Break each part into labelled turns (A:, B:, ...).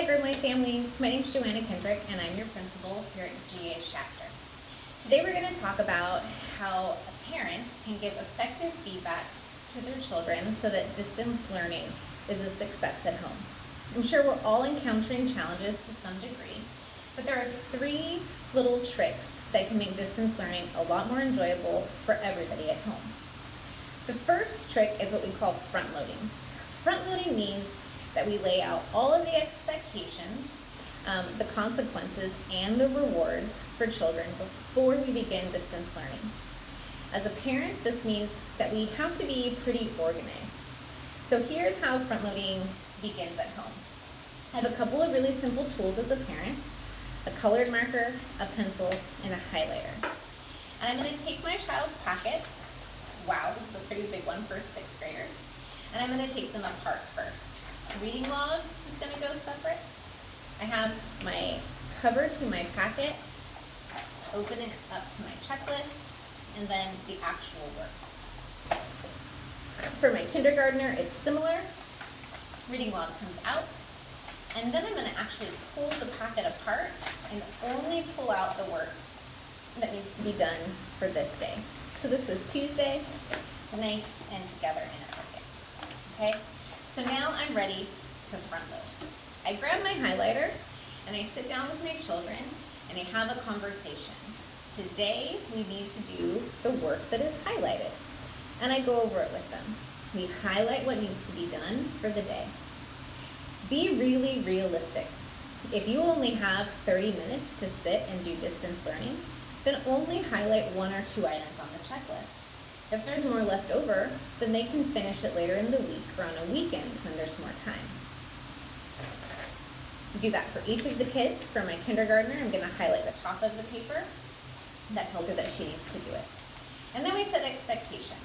A: Hi Grimway families, my name is Joanna Kendrick and I'm your principal here at GA's chapter. Today we're going to talk about how parents can give effective feedback to their children so that distance learning is a success at home. I'm sure we're all encountering challenges to some degree, but there are 3 little tricks that can make distance learning a lot more enjoyable for everybody at home. The first trick is what we call front loading. Front loading means that we lay out all of the expectations, the consequences, and the rewards for children before we begin distance learning. As a parent, this means that we have to be pretty organized. So here's how front loading begins at home. I have a couple of really simple tools as a parent: a colored marker, a pencil, and a highlighter. And I'm going to take my child's packets. Wow, this is a pretty big one for 6th graders. And I'm going to take them apart first. Reading log is going to go separate. I have my cover to my packet, open it up to my checklist, and then the actual work. For my kindergartner, it's similar. Reading log comes out, and then I'm going to actually pull the packet apart and only pull out the work that needs to be done for this day. So this was Tuesday, nice and together in a packet. Okay? So now I'm ready to front load. I grab my highlighter and I sit down with my children and I have a conversation. Today we need to do the work that is highlighted, and I go over it with them. We highlight what needs to be done for the day. Be really realistic. If you only have 30 minutes to sit and do distance learning, then only highlight 1 or 2 items on the checklist. If there's more left over, then they can finish it later in the week or on a weekend when there's more time. Do that for each of the kids. For my kindergartner, I'm going to highlight the top of the paper. That tells her that she needs to do it. And then we set expectations.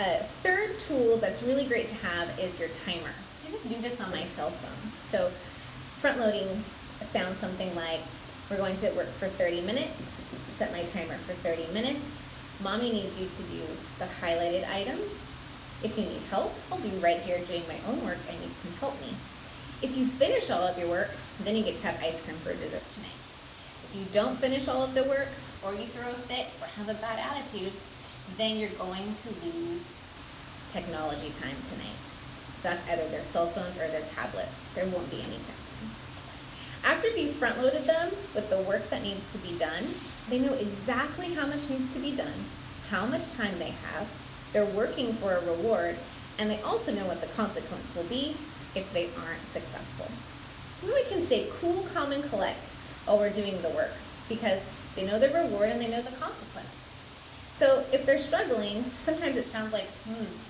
A: A third tool that's really great to have is your timer. I just do this on my cell phone. So front loading sounds something like, we're going to work for 30 minutes, set my timer for 30 minutes. Mommy needs you to do the highlighted items. If you need help, I'll be right here doing my own work and you can help me. If you finish all of your work, then you get to have ice cream for dessert tonight. If you don't finish all of the work, or you throw a fit, or have a bad attitude, then you're going to lose technology time tonight. That's either their cell phones or their tablets. There won't be any time. After you've front-loaded them with the work that needs to be done, they know exactly how much needs to be done, how much time they have, they're working for a reward, and they also know what the consequence will be if they aren't successful. Then we can stay cool, calm, and collect while we're doing the work because they know the reward and they know the consequence. So if they're struggling, sometimes it sounds like,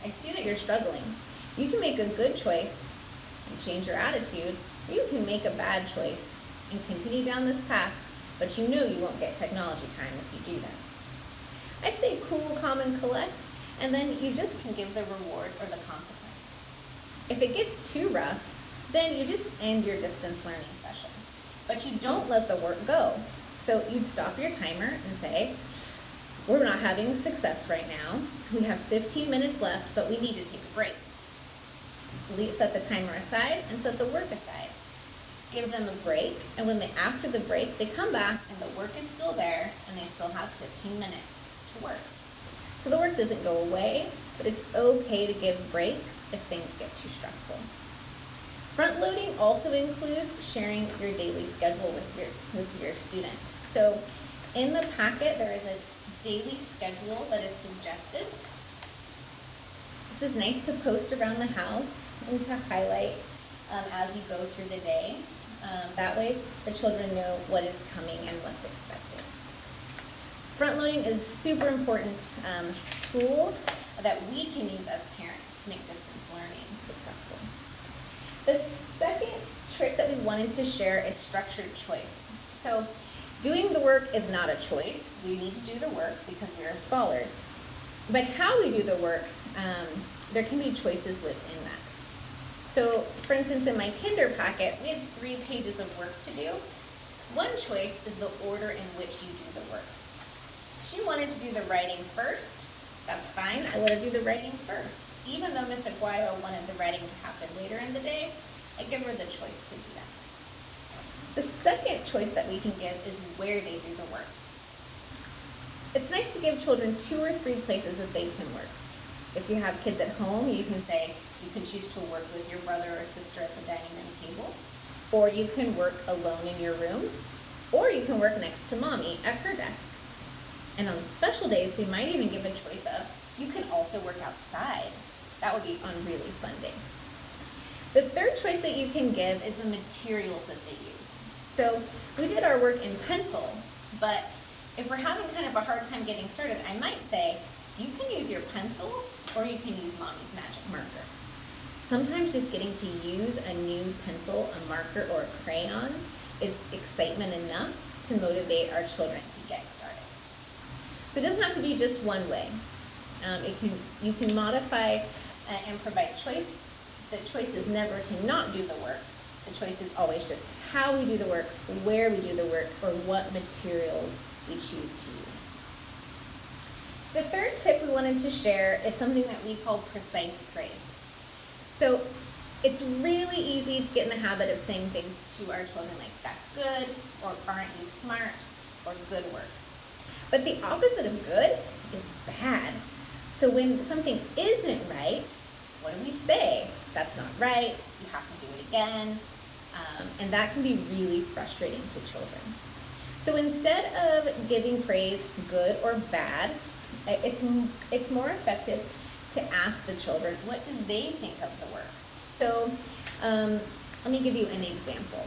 A: I see that you're struggling. You can make a good choice and change your attitude, or you can make a bad choice and continue down this path, but you know you won't get technology time if you do that. I say cool, calm, and collect, and then you just can give the reward or the consequence. If it gets too rough, then you just end your distance learning session, but you don't let the work go. So you'd stop your timer and say, we're not having success right now. We have 15 minutes left, but we need to take a break. Set the timer aside and set the work aside. Give them a break, and after the break, they come back and the work is still there and they still have 15 minutes to work. So the work doesn't go away, but it's okay to give breaks if things get too stressful. Front loading also includes sharing your daily schedule with your student. So in the packet, there is a daily schedule that is suggested. This is nice to post around the house and to highlight as you go through the day. That way the children know what is coming and what's expected. Front loading is a super important tool that we can use as parents to make distance learning successful. The second trick that we wanted to share is structured choice. So doing the work is not a choice. We need to do the work because we are scholars. But how we do the work, there can be choices within that. So, for instance, in my kinder packet, we had 3 pages of work to do. One choice is the order in which you do the work. She wanted to do the writing first. That's fine. I let her do the writing first. Even though Miss Aguayo wanted the writing to happen later in the day, I I give her the choice to do that. The second choice that we can give is where they do the work. It's nice to give children 2 or 3 places that they can work. If you have kids at home, you can say you can choose to work with your brother or sister at the dining room table, or you can work alone in your room, or you can work next to mommy at her desk. And on special days, we might even give a choice of, you can also work outside. That would be on really fun days. The third choice that you can give is the materials that they use. So we did our work in pencil, but if we're having kind of a hard time getting started, I might say, you can use your pencil or you can use mommy's magic marker. Sometimes just getting to use a new pencil, a marker, or a crayon is excitement enough to motivate our children to get started. So it doesn't have to be just one way. You can modify and provide choice. The choice is never to not do the work. The choice is always just how we do the work, where we do the work, or what materials we choose to use. The third tip we wanted to share is something that we call precise praise. So it's really easy to get in the habit of saying things to our children like, that's good, or aren't you smart, or good work. But the opposite of good is bad. So when something isn't right, what do we say? That's not right, you have to do it again. And that can be really frustrating to children. So instead of giving praise, good or bad, it's more effective to ask the children, what do they think of the work? So let me give you an example.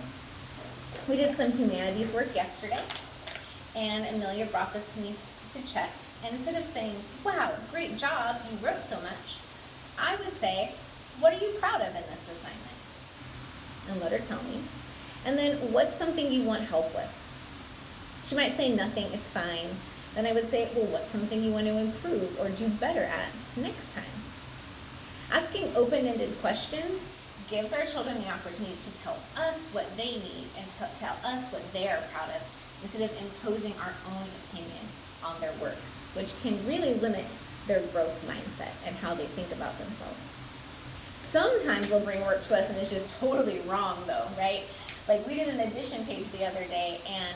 A: We did some humanities work yesterday, and Amelia brought this to me to check. And instead of saying, wow, great job, you wrote so much, I would say, what are you proud of in this assignment? And let her tell me. And then, what's something you want help with? She might say nothing, it's fine. Then I would say, well, what's something you want to improve or do better at next time? Asking open-ended questions gives our children the opportunity to tell us what they need and tell us what they are proud of, instead of imposing our own opinion on their work, which can really limit their growth mindset and how they think about themselves. Sometimes they'll bring work to us and it's just totally wrong though, right? Like we did an addition page the other day and